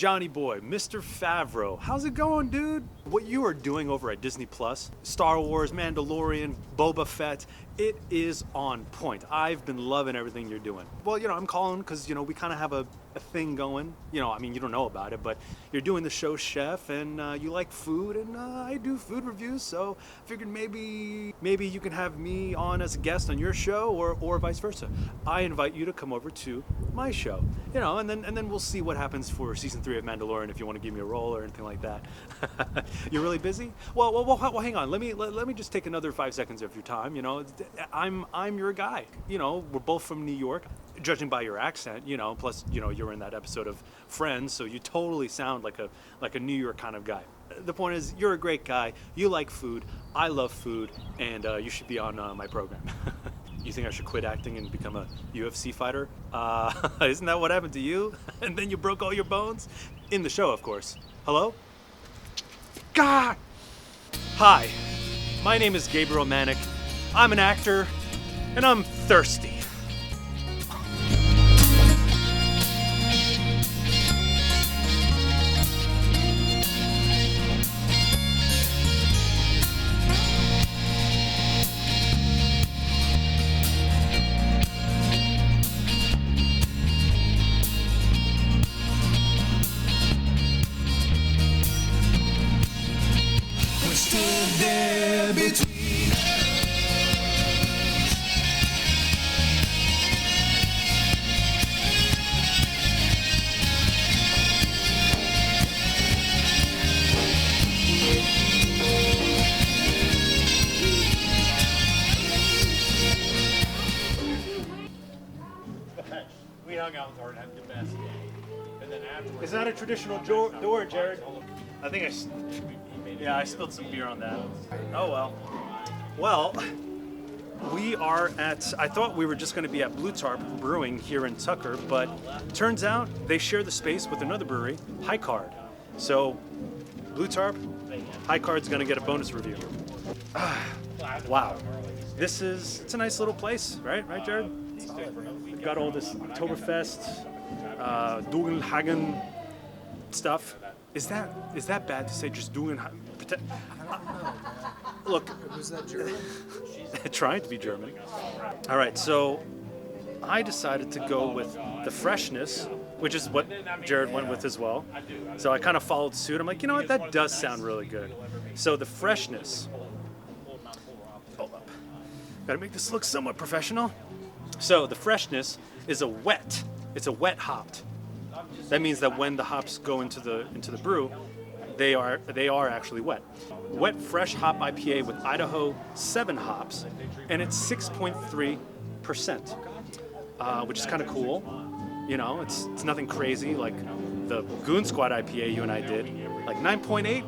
Johnny Boy, Mr. Favreau. How's it going, dude? What you are doing over at Disney Plus, Star Wars, Mandalorian, Boba Fett, it is on point. I've been loving everything you're doing. Well, I'm calling because, we kind of have a thing going. You don't know about it, but you're doing the show Chef, and you like food, and I do food reviews, so I figured maybe you can have me on as a guest on your show, or vice versa. I invite you to come over to my show, and then we'll see what happens for season 3 of Mandalorian if you want to give me a role or anything like that. You're really busy? Well, hang on. Let me just take another 5 seconds of your time. I'm your guy. We're both from New York. Judging by your accent, plus you're in that episode of Friends, so you totally sound like a New York kind of guy. The point is, you're a great guy. You like food. I love food, and you should be on my program. You think I should quit acting and become a UFC fighter? Isn't that what happened to you? And then you broke all your bones? In the show, of course. Hello? God! Hi, my name is Gabriel Manick. I'm an actor, and I'm thirsty. We hung out with her and had the best day. And then afterwards... Is that a traditional door, Jared? I think I spilled some beer on that. Oh well. Well, we are at, I thought we were just going to be at Blue Tarp Brewing here in Tucker, but turns out they share the space with another brewery, High Card. So, Blue Tarp, High Card's going to get a bonus review. Wow. It's a nice little place, right, Jared? We've got all this Oktoberfest, Dugenhagen stuff. Is that bad to say just Dugenhagen? Look. Was that German? Trying to be German. All right, so I decided to go with the Freshness, which is what Jared went with as well. So I kind of followed suit. I'm like, you know what, that does sound really good. So the Freshness. Hold up. Got to make this look somewhat professional. So the Freshness is it's a wet hopped. That means that when the hops go into the brew, they are actually wet. Wet fresh hop IPA with Idaho7 hops, and it's 6.3%, which is kind of cool. It's nothing crazy like the Goon Squad IPA you and I did, like 9.8.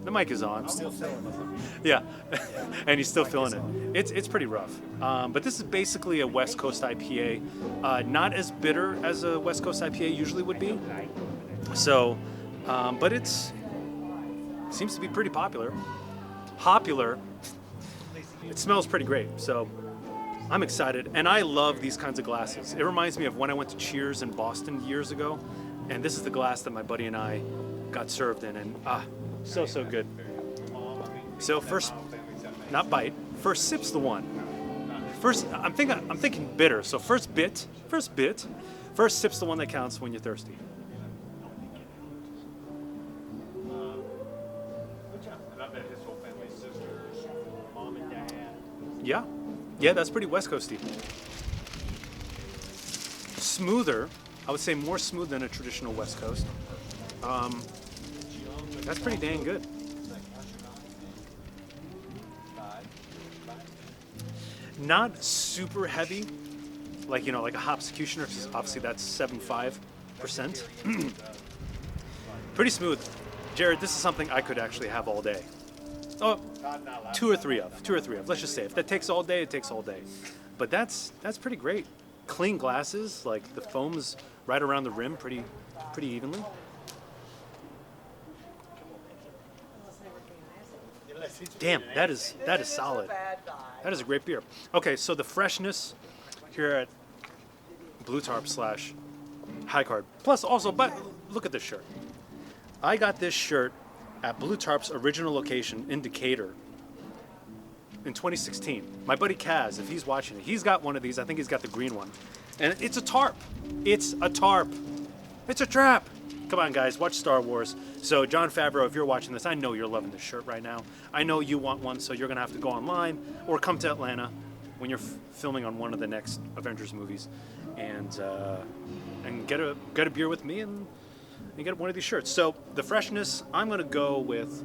The mic is on. Still feeling it. Yeah, and he's still feeling it. It's pretty rough. But this is basically a West Coast IPA, not as bitter as a West Coast IPA usually would be. So, but it seems to be pretty popular. It smells pretty great. So, I'm excited, and I love these kinds of glasses. It reminds me of when I went to Cheers in Boston years ago, and this is the glass that my buddy and I got served in, and so good. So first, not bite. First sip's the one. First, I'm thinking bitter. So first sip's the one that counts when you're thirsty. And I bet his whole family, sisters, mom and dad. Yeah, that's pretty West Coasty. Smoother, I would say more smooth than a traditional West Coast. That's pretty dang good. Not super heavy, like a Hopsecutioner, because obviously that's 7.5%. Pretty smooth. Jared, this is something I could actually have all day. Oh, two or three of. Let's just say if that takes all day, it takes all day. But that's pretty great. Clean glasses, like the foam's right around the rim, pretty evenly. Damn, that is solid. That is a great beer. Okay, so the Freshness here at Blue Tarp / High Card. Plus, also, but look at this shirt. I got this shirt at Blue Tarp's original location in Decatur in 2016. My buddy Kaz, if he's watching it, he's got one of these. I think he's got the green one. And it's a tarp. It's a tarp. It's a trap. Come on, guys, watch Star Wars. So, Jon Favreau, if you're watching this, I know you're loving this shirt right now. I know you want one, so you're going to have to go online or come to Atlanta when you're filming on one of the next Avengers movies and get a beer with me and get one of these shirts. So, the freshness, I'm going to go with...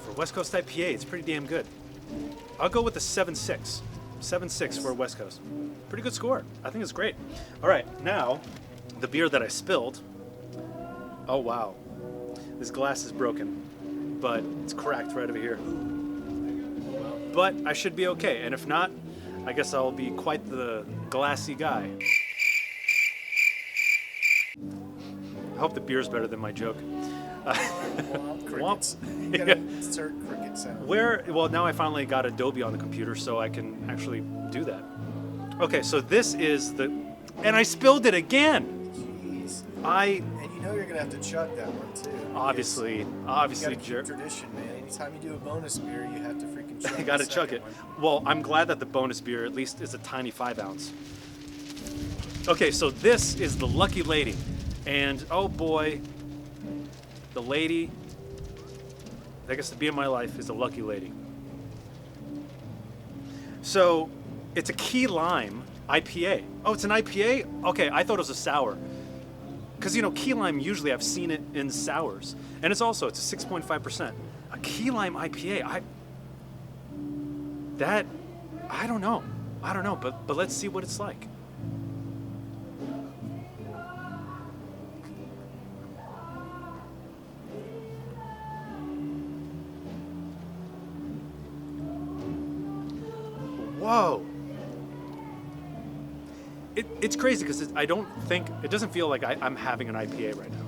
For West Coast IPA, it's pretty damn good. I'll go with the 7.6. 7.6 for West Coast. Pretty good score. I think it's great. All right, now, the beer that I spilled. Oh, wow. This glass is broken, but it's cracked right over here. But I should be okay, and if not, I guess I'll be quite the glassy guy. I hope the beer's better than my joke. Crickets. You gotta insert cricket sound. Well, now I finally got Adobe on the computer, so I can actually do that. Okay, so this is the... And I spilled it again! Jeez. And you know you're gonna have to chug that one, too. Obviously, You gotta keep Jer- tradition, man. Anytime you do a bonus beer, you have to freaking chug I gotta the chug second it. one. Well, I'm glad that the bonus beer at least is a tiny 5 ounce. Okay, so this is the Lucky Lady. And, oh boy, the lady that gets to be in my life is the Lucky Lady. So, it's a key lime IPA. Oh, it's an IPA? Okay, I thought it was a sour. Because, key lime, usually I've seen it in sours. And it's a 6.5%. A key lime IPA, I don't know. But let's see what it's like. Whoa. It's crazy because it doesn't feel like I'm having an IPA right now.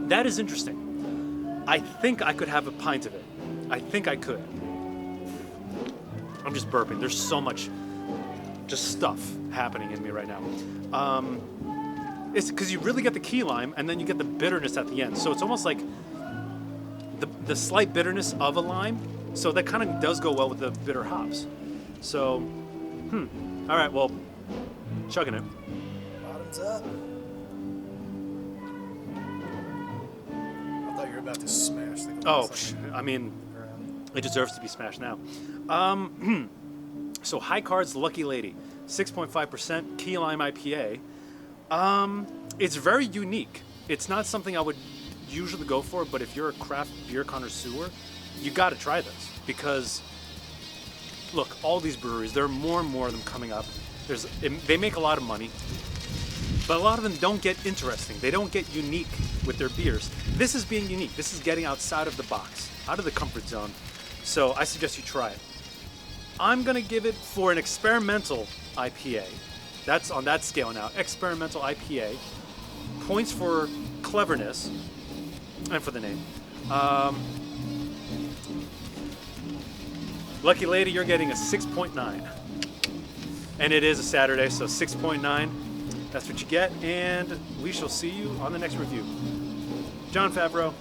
That is interesting. I think I could have a pint of it. I think I could. I'm just burping. There's so much just stuff happening in me right now. It's because you really get the key lime and then you get the bitterness at the end. So it's almost like the slight bitterness of a lime. So that kind of does go well with the bitter hops. So, all right, well, chugging it. Bottoms up. I thought you were about to smash the glass. I mean, it deserves to be smashed now. So High Card's Lucky Lady, 6.5% key lime IPA. It's very unique. It's not something I would usually go for, but if you're a craft beer connoisseur, you got to try this because, look, all these breweries, there are more and more of them coming up. They make a lot of money, but a lot of them don't get interesting. They don't get unique with their beers. This is being unique. This is getting outside of the box, out of the comfort zone. So I suggest you try it. I'm gonna give it for an experimental IPA. That's on that scale now. Experimental IPA. Points for cleverness and for the name. Lucky Lady, you're getting a 6.9. And it is a Saturday, so 6.9. That's what you get, and we shall see you on the next review. Jon Favreau,